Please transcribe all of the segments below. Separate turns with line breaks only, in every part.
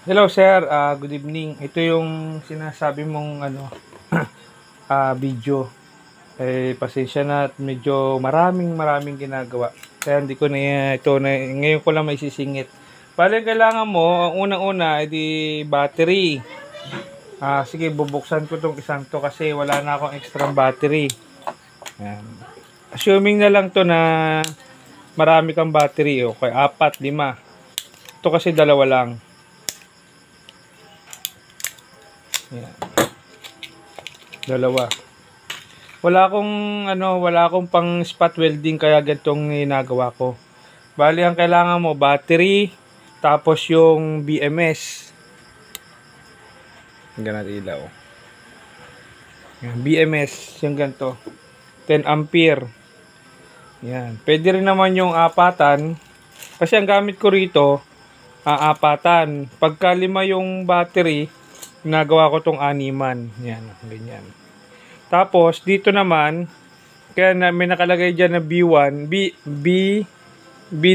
Hello sir, good evening. Ito yung sinasabi mong video. Pasensya na at medyo maraming ginagawa. Kaya hindi ko na ito na ngayon ko lang maisisingit. Bale, kailangan mo, ang unang-una ay di battery. Sige, bubuksan ko tong isang to kasi wala na akong extra battery. Ayan. Assuming na lang to na marami kang battery, okay, 4, 5. Ito kasi dalawa lang. Ayan. Dalawa. Wala akong pang spot welding kaya ganitong ginagawa ko. Bali, ang kailangan mo battery, tapos yung BMS. Hanggang natin ilaw. Yan, BMS, yung ganito. 10 ampere. Yan. Pwede rin naman yung apatan. Kasi ang gamit ko rito, apatan. Pagka 5 yung battery, ginagawa ko tong 6. Yan, ganyan. Tapos, dito naman, kaya may nakalagay dyan na B1, B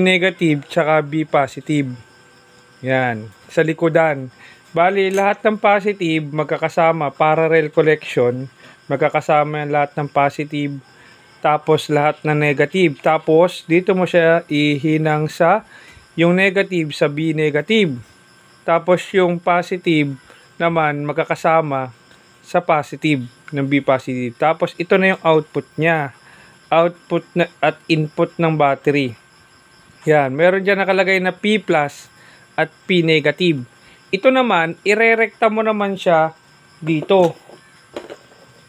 negative, tsaka B positive. Yan, sa likodan. Bali, lahat ng positive, magkakasama, parallel collection, magkakasama yung lahat ng positive, tapos lahat ng negative. Tapos, dito mo siya ihinang sa, yung negative sa B negative. Tapos, yung positive naman, magkakasama sa positive ng B positive. Tapos ito na yung output niya. Output na at input ng battery. Yan, meron diyan nakalagay na P+ at P negative. Ito naman, irerekta mo naman siya dito.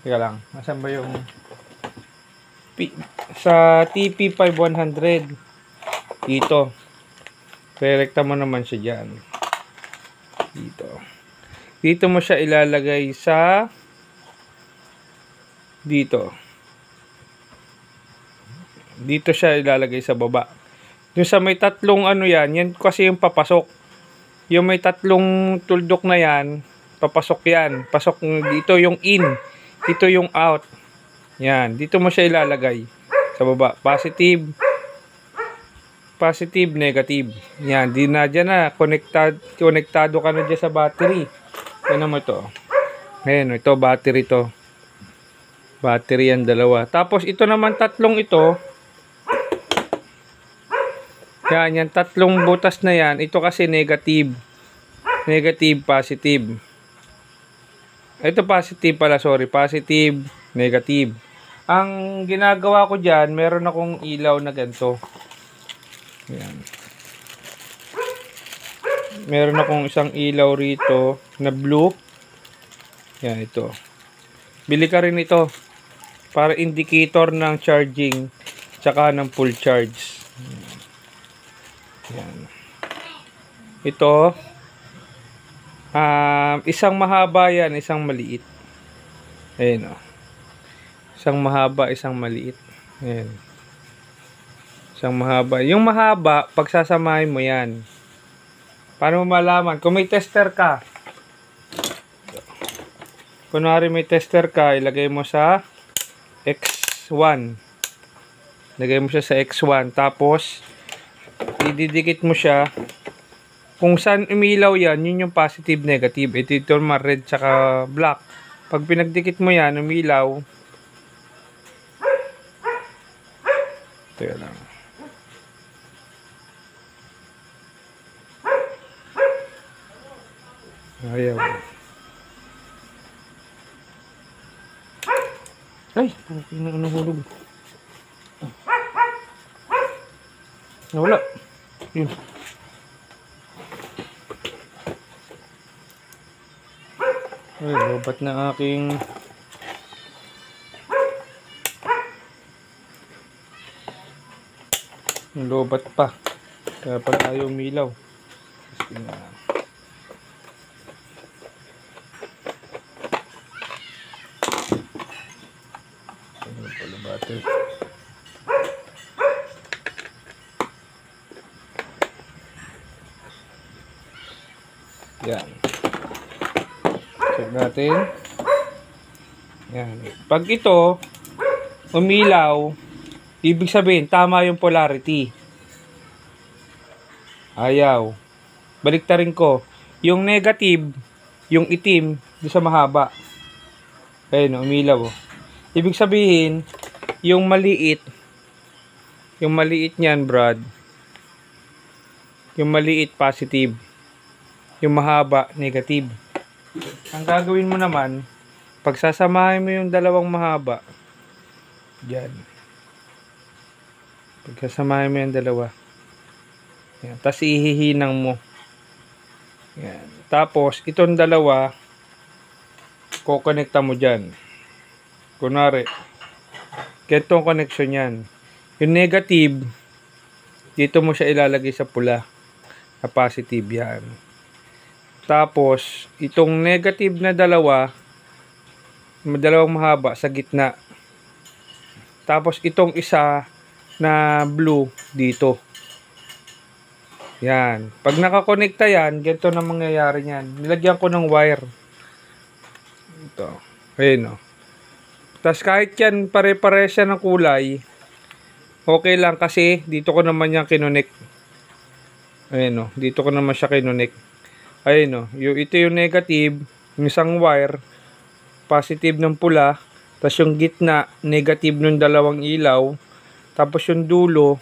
Teka lang, nasaan ba yung P, sa TP5100 dito. Irerekta mo naman siya diyan. Dito mo siya ilalagay sa dito siya ilalagay sa baba. Yung sa may tatlong yan kasi yung papasok. Yung may tatlong tuldok na yan, papasok yan. Pasok dito yung in, dito yung out. Yan, dito mo siya ilalagay sa baba. Positive, negative. Yan, di na dyan na. Konektado ka na dyan sa battery. Ano mo ito? Ayan, ito, battery to. Battery yan, dalawa. Tapos, ito naman, tatlong ito. Yan, tatlong butas na yan. Ito kasi negative. Negative, positive. Ito positive pala, sorry. Positive, negative. Ang ginagawa ko dyan, meron akong ilaw na ganito. Yan. Meron akong isang ilaw rito na blue. Yan, ito. Bili ka rin ito para indicator ng charging tsaka ng full charge. Yan. Ito, isang mahaba yan, isang maliit. Ayan o. Isang mahaba, isang maliit. Ayan. Isang mahaba. Yung mahaba, pagsasamahin mo yan. Paano mo malaman? Kung may tester ka, kunwari may tester ka, ilagay mo sa X1. Ilagay mo siya sa X1. Tapos, ididikit mo siya. Kung saan umilaw yan, yun yung positive, negative. Ito yung red tsaka black. Pag pinagdikit mo yan, umilaw. Ito lang. Ayaw. Ay, nahulog. Nawala. Yun. Ay, lobat na aking lobat pa. Kaya pala ayaw umilaw. Battery. Yan. Check natin. Yan. Pag ito umilaw, ibig sabihin tama yung polarity. Ayaw. Baliktarin ko. Yung negative, yung itim, doon sa mahaba. Ayun, umilaw. Oh. Ibig sabihin, yung maliit niyan, Brad. Yung maliit, positive. Yung mahaba, negative. Ang gagawin mo naman, pagsasamahin mo yung dalawang mahaba, dyan. Pagsasamahin mo yung dalawa. Yan. Tapos ihihinang mo. Yan. Tapos, itong dalawa, kukonekta mo dyan. Kunwari, ganitong connection yan. Yung negative, dito mo siya ilalagay sa pula. Na positive yan. Tapos, itong negative na dalawang mahaba sa gitna. Tapos, itong isa na blue dito. Yan. Pag nakakonekta yan, ganito na mangyayari yan. Nilagyan ko ng wire. Ito. Ayun o. Tapos kahit yan pare-pare siya ng kulay, okay lang kasi dito ko naman yan kinonek. Ayun o. Dito ko naman siya kinonek. Ayun o. Ito yung negative, yung isang wire, positive ng pula, tapos yung gitna, negative ng dalawang ilaw, tapos yung dulo,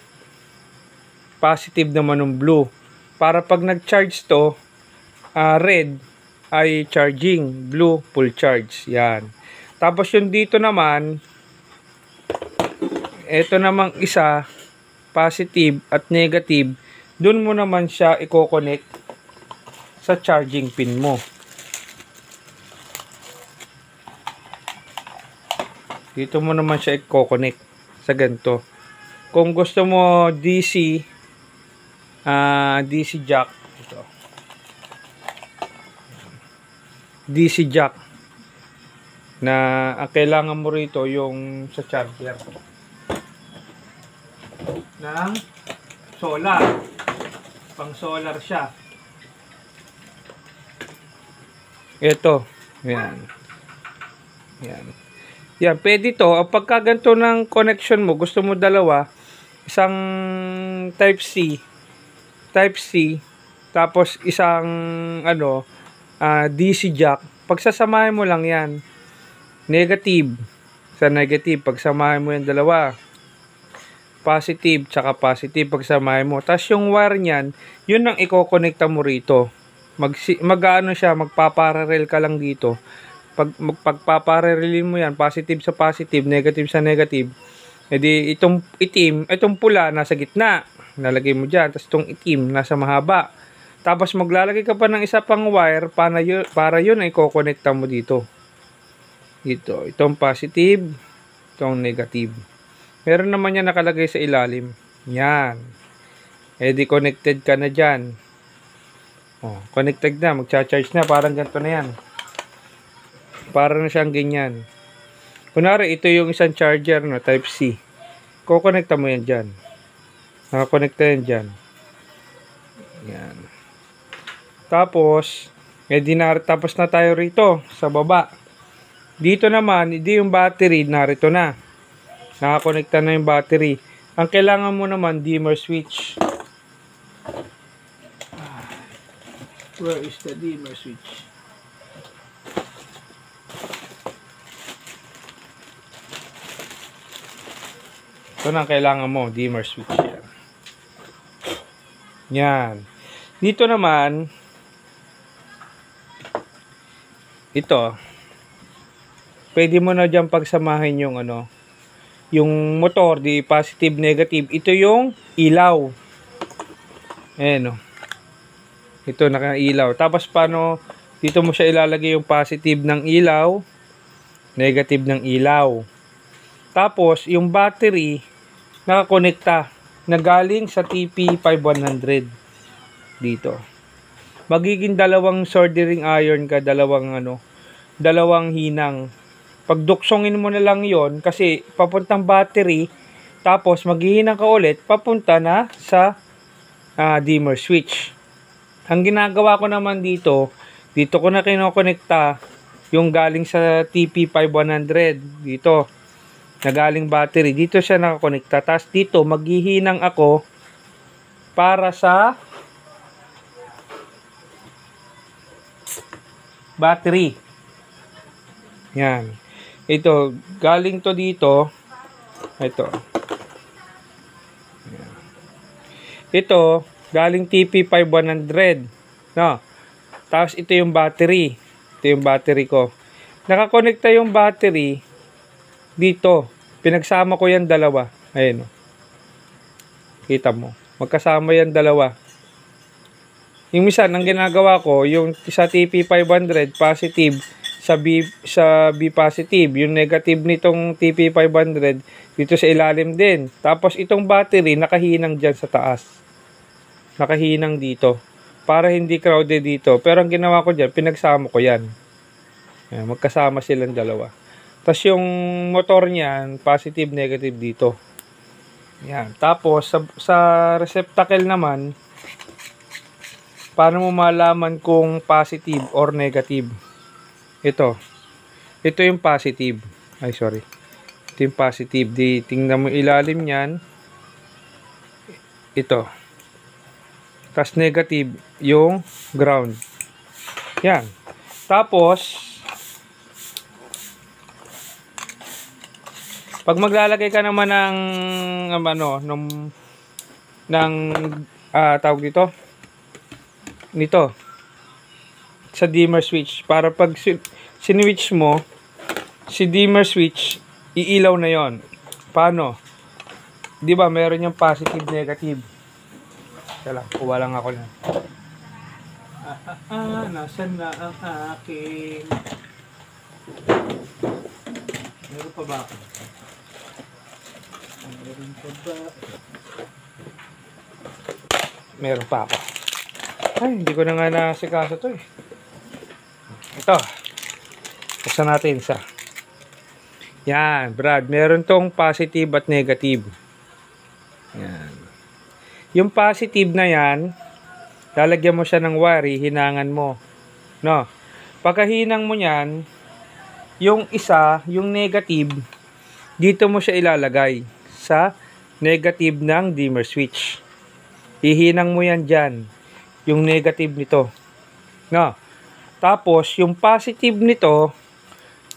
positive naman ng blue. Para pag nag-charge to, red ay charging, blue full charge. Yan. Tapos yung dito naman, ito namang isa, positive at negative, dun mo naman siya i-connect sa charging pin mo. Dito mo naman siya i-connect sa ganito. Kung gusto mo DC, DC jack, ito. DC jack na ang kailangan mo rito yung sa charger ng solar. Pang solar siya. Ito. Yan. Yan. Yan. Pwede to. Ang pagkaganto ng connection mo, gusto mo dalawa, isang type C, tapos isang DC jack. Pagsasamahin mo lang yan. Negative. Sa negative, pagsamahin mo yung dalawa. Positive, tsaka positive, pagsamahin mo. Tapos yung wire niyan, yun ang i-connecta mo rito. Mag-ano siya, magpaparallel ka lang dito. Pagpaparallelin mo yan, positive sa positive, negative sa negative. Edi itong itim, itong pula nasa gitna. Nalagay mo dyan. Tapos itong itim nasa mahaba. Tapos maglalagay ka pa ng isa pang wire para yun ay i-connecta mo dito. Dito, itong positive, itong negative. Meron naman yan nakalagay sa ilalim. Yan. Edi connected ka na dyan. Oh, connected na, magcha-charge na, parang ganito na yan. Para na siyang ganyan. Kunwari, ito yung isang charger na type C. Kukonekta mo yan dyan. Nakakonekta yan dyan. Yan. Tapos, tapos na tayo rito sa baba. Dito naman, hindi yung battery, narito na. Nakakonekta na yung battery. Ang kailangan mo naman, dimmer switch. Where is the dimmer switch? Ito na ang kailangan mo, dimmer switch. Yan. Yan. Dito naman, ito, pwede mo na dyan pagsamahin yung yung motor, di positive, negative. Ito yung ilaw. Ayan o. Ito, naka-ilaw. Tapos, paano, dito mo siya ilalagay yung positive ng ilaw, negative ng ilaw. Tapos, yung battery, nakakonekta, na galing sa TP5100. Dito. Magiging dalawang soldering iron ka, dalawang hinang. Pagduksongin mo na lang yon kasi papuntang battery, tapos maghihinang ka ulit, papunta na sa dimmer switch. Ang ginagawa ko naman dito ko na kinokonekta yung galing sa TP5100 dito, na galing battery, dito siya nakakonekta. Tapos dito, maghihinang ako para sa battery. Yan. Ito, galing to dito. Ito. Yan. Ito, galing TP5100. No? Tapos ito yung battery. Ito yung battery ko. Nakakonekta yung battery dito. Pinagsama ko yan dalawa. Ayan. Kita mo. Magkasama yan dalawa. Yung minsan, ang ginagawa ko, yung sa TP500 positive, sa B positive, yung negative nitong TP500 dito sa ilalim din. Tapos itong battery nakahinang dyan sa taas. Nakahinang dito. Para hindi crowded dito. Pero ang ginawa ko dyan, pinagsama ko yan. Ayan, magkasama silang dalawa. Tapos yung motor niyan, positive, negative dito. Yan. Tapos, sa receptacle naman, paano mo malaman kung positive or negative? Ito. Ito yung positive. Ay, sorry. Ito yung positive. Tingnan mo ilalim niyan. Ito. Tapos negative yung ground. Yan. Tapos, pag maglalagay ka naman tawag dito, nito, sa dimmer switch, para pag sinwitch mo, si dimmer switch, iilaw na yon. Paano? Di ba meron yung positive, negative. Kaya lang, kuha lang ako na. Nasaan na ang aking... Meron pa ba ako? Meron pa ako. Ay, hindi ko na nga nasikaso to eh. Ito. Buksan natin isa. Yan, Brad. Meron tong positive at negative. Yan. Yung positive na yan, lalagyan mo siya ng wire, hinangan mo. No? Pagkahinang mo yan, yung isa, yung negative, dito mo siya ilalagay sa negative ng dimmer switch. Hihinang mo yan dyan, yung negative nito. No? Tapos, yung positive nito,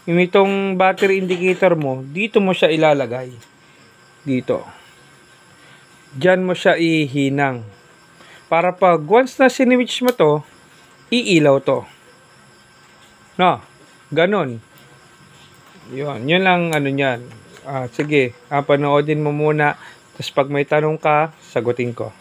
yung itong battery indicator mo, dito mo siya ilalagay. Dito. Dyan mo siya ihinang. Para pag once na sinwitch mo to, iilaw to. No? Ganon. Yun lang ano nyan. Sige, panoodin mo muna. Tapos pag may tanong ka, sagutin ko.